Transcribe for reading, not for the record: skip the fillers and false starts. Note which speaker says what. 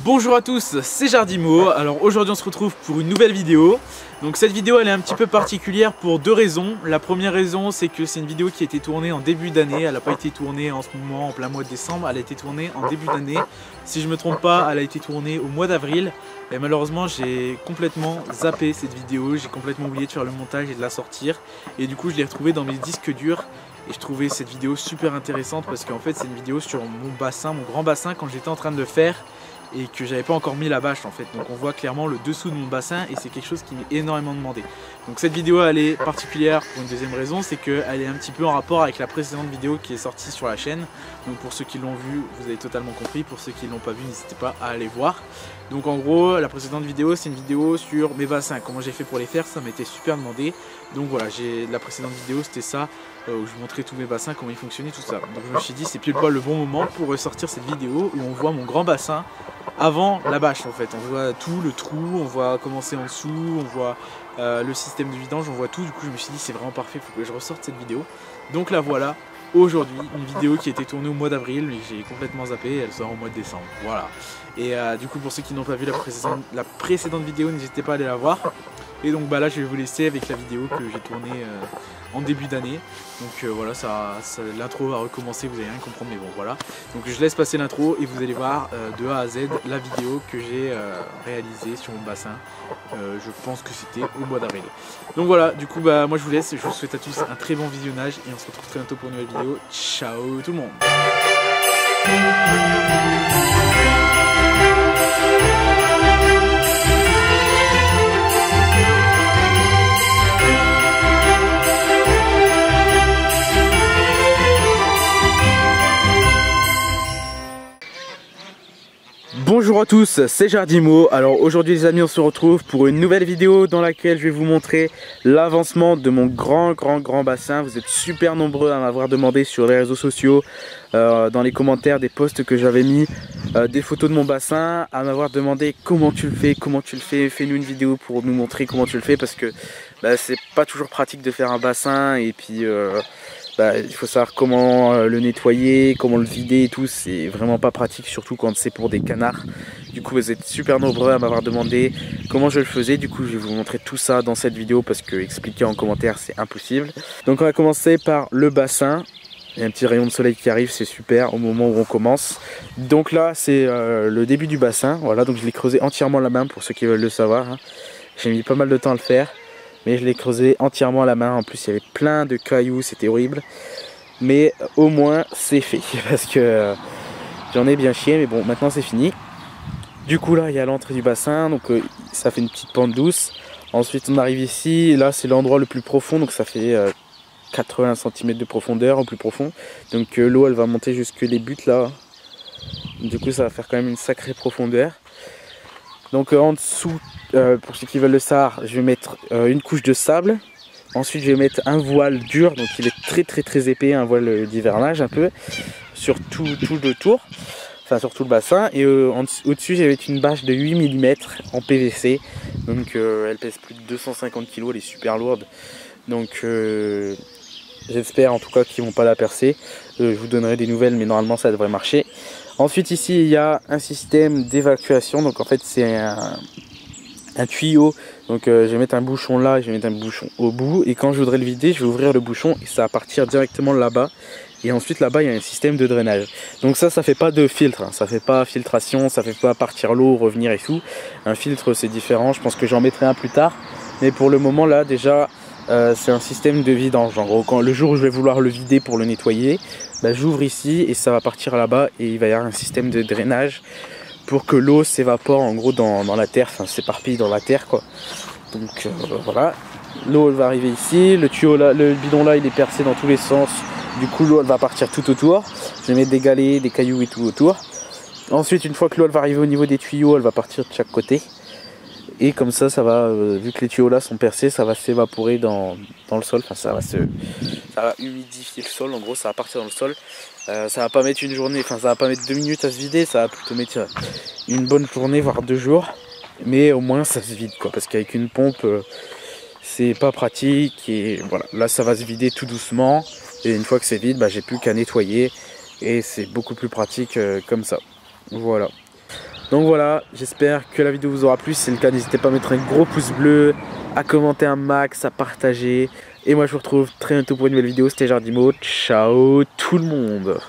Speaker 1: Bonjour à tous, c'est Jardimo. Alors aujourd'hui on se retrouve pour une nouvelle vidéo. Donc cette vidéo elle est un petit peu particulière pour deux raisons. La première raison c'est que c'est une vidéo qui a été tournée en début d'année. Elle n'a pas été tournée en ce moment en plein mois de décembre. Elle a été tournée en début d'année. Si je me trompe pas, elle a été tournée au mois d'avril. Et malheureusement j'ai complètement zappé cette vidéo. J'ai complètement oublié de faire le montage et de la sortir. Et du coup je l'ai retrouvée dans mes disques durs. Et je trouvais cette vidéo super intéressante parce qu'en fait c'est une vidéo sur mon bassin, mon grand bassin quand j'étais en train de le faire. Et que j'avais pas encore mis la bâche en fait, donc on voit clairement le dessous de mon bassin et c'est quelque chose qui m'est énormément demandé. Donc cette vidéo elle est particulière pour une deuxième raison, c'est qu'elle est un petit peu en rapport avec la précédente vidéo qui est sortie sur la chaîne. Donc pour ceux qui l'ont vu, vous avez totalement compris, pour ceux qui l'ont pas vu, n'hésitez pas à aller voir. Donc en gros la précédente vidéo c'est une vidéo sur mes bassins, comment j'ai fait pour les faire, ça m'était super demandé. Donc voilà, la précédente vidéo c'était ça, où je montrais tous mes bassins, comment ils fonctionnaient, tout ça. Donc je me suis dit c'est pile poil le bon moment pour ressortir cette vidéo où on voit mon grand bassin avant la bâche en fait. On voit tout, le trou, on voit comment c'est en dessous, on voit le système de vidange, on voit tout. Du coup je me suis dit c'est vraiment parfait, il faut que je ressorte cette vidéo. Donc la voilà aujourd'hui, une vidéo qui a été tournée au mois d'avril mais j'ai complètement zappé, elle sort au mois de décembre. Voilà. Et du coup pour ceux qui n'ont pas vu la précédente vidéo, n'hésitez pas à aller la voir. Et donc bah là je vais vous laisser avec la vidéo que j'ai tournée en début d'année. Donc voilà, l'intro va recommencer, vous allez rien comprendre mais bon voilà. Donc je laisse passer l'intro et vous allez voir de A à Z la vidéo que j'ai réalisée sur mon bassin. Je pense que c'était au mois d'avril. Donc voilà, du coup bah moi je vous laisse, je vous souhaite à tous un très bon visionnage et on se retrouve très bientôt pour une nouvelle vidéo. Ciao tout le monde. Bonjour à tous, c'est Jardimo. Alors aujourd'hui les amis on se retrouve pour une nouvelle vidéo dans laquelle je vais vous montrer l'avancement de mon grand bassin. Vous êtes super nombreux à m'avoir demandé sur les réseaux sociaux, dans les commentaires des posts que j'avais mis, des photos de mon bassin, à m'avoir demandé comment tu le fais, fais-nous une vidéo pour nous montrer comment tu le fais parce que c'est pas toujours pratique de faire un bassin et puis il faut savoir comment le nettoyer, comment le vider et tout, c'est vraiment pas pratique, surtout quand c'est pour des canards. Du coup vous êtes super nombreux à m'avoir demandé comment je le faisais, du coup je vais vous montrer tout ça dans cette vidéo parce que expliquer en commentaire c'est impossible. Donc on va commencer par le bassin. Il y a un petit rayon de soleil qui arrive, c'est super au moment où on commence. Donc là c'est le début du bassin, voilà, donc je l'ai creusé entièrement à la main pour ceux qui veulent le savoir, hein. J'ai mis pas mal de temps à le faire. Mais je l'ai creusé entièrement à la main, en plus il y avait plein de cailloux, c'était horrible. Mais au moins c'est fait, parce que j'en ai bien chié, mais bon maintenant c'est fini. Du coup là il y a l'entrée du bassin, donc ça fait une petite pente douce. Ensuite on arrive ici, et là c'est l'endroit le plus profond, donc ça fait 80 cm de profondeur au plus profond. Donc l'eau elle va monter jusque les buttes là. Du coup ça va faire quand même une sacrée profondeur. Donc en dessous, pour ceux qui veulent le savoir, je vais mettre une couche de sable. Ensuite je vais mettre un voile dur, donc il est très épais, un voile d'hivernage un peu, sur tout le tour, enfin sur tout le bassin. Et au-dessus je vais mettre une bâche de 8 mm en PVC. Donc elle pèse plus de 250 kg, elle est super lourde. Donc j'espère en tout cas qu'ils ne vont pas la percer. Je vous donnerai des nouvelles mais normalement ça devrait marcher. Ensuite ici il y a un système d'évacuation, donc en fait c'est un tuyau, donc je vais mettre un bouchon là, je vais mettre un bouchon au bout et quand je voudrais le vider je vais ouvrir le bouchon et ça va partir directement là-bas et ensuite là-bas il y a un système de drainage. Donc ça fait pas de filtre, hein. Ça fait pas filtration, ça fait pas partir l'eau, revenir et tout. Un filtre c'est différent, je pense que j'en mettrai un plus tard, mais pour le moment là déjà c'est un système de vidange. En gros le jour où je vais vouloir le vider pour le nettoyer, j'ouvre ici et ça va partir là-bas et il va y avoir un système de drainage pour que l'eau s'évapore en gros dans la terre, enfin s'éparpille dans la terre quoi. Donc voilà, l'eau elle va arriver ici, le tuyau là, le bidon là il est percé dans tous les sens, du coup l'eau elle va partir tout autour. Je vais mettre des galets, des cailloux et tout autour. Ensuite une fois que l'eau elle va arriver au niveau des tuyaux, elle va partir de chaque côté. Et comme ça va, vu que les tuyaux là sont percés, ça va s'évaporer dans le sol, enfin ça va humidifier le sol, en gros ça va partir dans le sol. Ça va pas mettre une journée, enfin ça va pas mettre 2 minutes à se vider, ça va plutôt mettre une bonne journée, voire 2 jours. Mais au moins ça se vide quoi, parce qu'avec une pompe c'est pas pratique et voilà, là ça va se vider tout doucement. Et une fois que c'est vide, j'ai plus qu'à nettoyer et c'est beaucoup plus pratique comme ça. Voilà. Donc voilà, j'espère que la vidéo vous aura plu. Si c'est le cas, n'hésitez pas à mettre un gros pouce bleu, à commenter un max, à partager. Et moi je vous retrouve très bientôt pour une nouvelle vidéo. C'était Jardimo, ciao tout le monde.